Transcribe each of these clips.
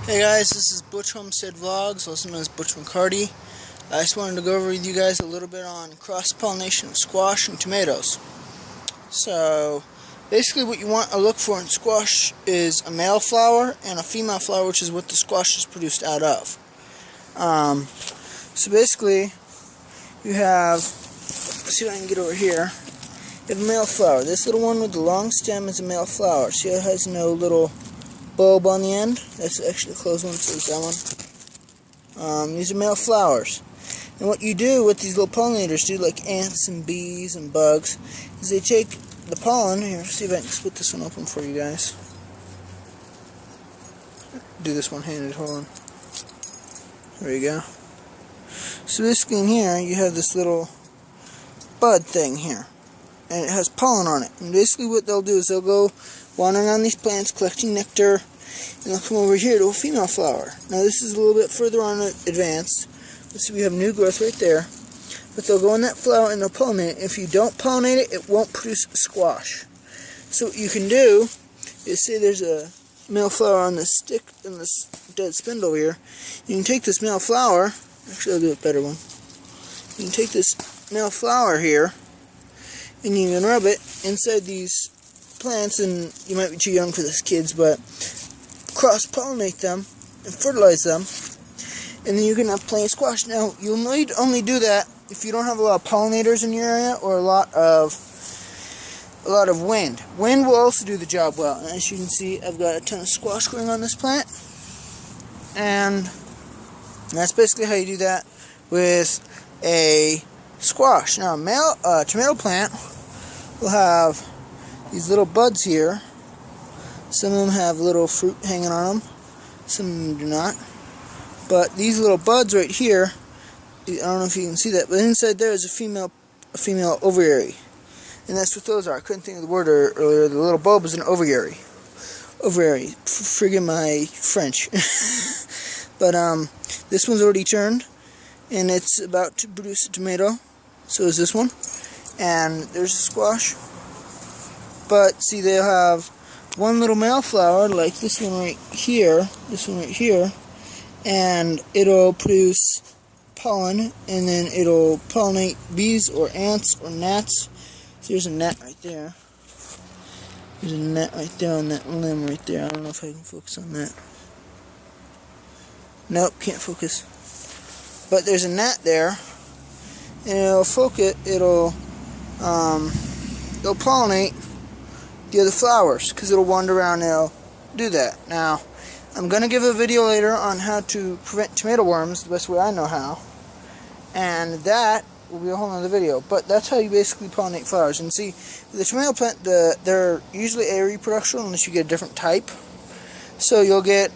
Hey guys, this is Butch Homestead Vlogs, also known as Butch McCarty. I just wanted to go over with you guys a little bit on cross-pollination of squash and tomatoes. So, basically what you want to look for in squash is a male flower and a female flower, which is what the squash is produced out of. So basically, you have, let's see if I can get over here, you have a male flower. This little one with the long stem is a male flower. See how it has no little bulb on the end? That's actually the closed one, so there's that one. These are male flowers. And what you do, what these little pollinators do, like ants and bees and bugs, is they take the pollen. Here, see if I can split this one open for you guys. Do this one-handed, hold on. There you go. So basically in here, you have this little bud thing here. And it has pollen on it. And basically what they'll do is they'll go wandering on these plants, collecting nectar, and they'll come over here to a female flower. Now this is a little bit further on advanced. Let's see, we have new growth right there. But they'll go in that flower and they'll pollinate it. If you don't pollinate it, it won't produce squash. So what you can do is, say there's a male flower on this stick, in this dead spindle here. You can take this male flower, actually I'll do a better one. You can take this male flower here, and you can rub it inside these plants, and you might be too young for this, kids, but cross-pollinate them and fertilize them, and then you can have plenty of squash. Now, you'll need only do that if you don't have a lot of pollinators in your area or a lot of wind. Wind will also do the job well. And as you can see, I've got a ton of squash growing on this plant, and that's basically how you do that with a squash. Now, a tomato plant will have these little buds here. Some of them have little fruit hanging on them, some of them do not. But these little buds right here, I don't know if you can see that, but inside there is a female ovary. And that's what those are. I couldn't think of the word earlier. The little bulb is an ovary. Ovary. Friggin' my French. But this one's already turned, and it's about to produce a tomato. So is this one. And there's a squash. But see, they'll have one little male flower, like this one right here, and it'll produce pollen, and then it'll pollinate bees or ants or gnats. So there's a gnat right there. There's a gnat right there on that limb right there. I don't know if I can focus on that. Nope, can't focus. But there's a gnat there, and it'll pollinate the other flowers, because it'll wander around and it'll do that. Now, I'm going to give a video later on how to prevent tomato worms, the best way I know how, and that will be a whole other video. But that's how you basically pollinate flowers. And see, with the tomato plant, they're usually a reproductional unless you get a different type. So you'll get,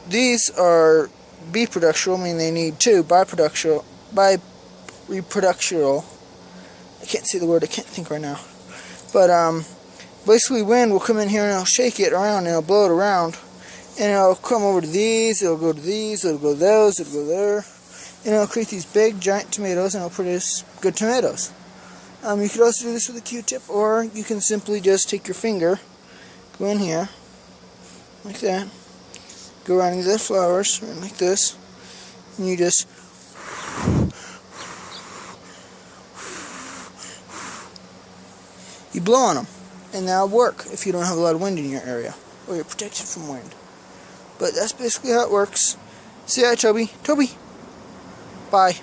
these are biproductional, meaning they need two, biproductional. I can't see the word, I can't think right now. But basically wind will come in here and it'll shake it around and it'll blow it around, and it'll come over to these, it'll go to these, it'll go to those, it'll go there, and it'll create these big giant tomatoes, and it'll produce good tomatoes. You could also do this with a Q-tip, or you can simply just take your finger, go in here like that, go around into the flowers like this, and you just blow on them. And that'll work if you don't have a lot of wind in your area, or you're protected from wind. But that's basically how it works. Say hi, Toby. Toby! Bye.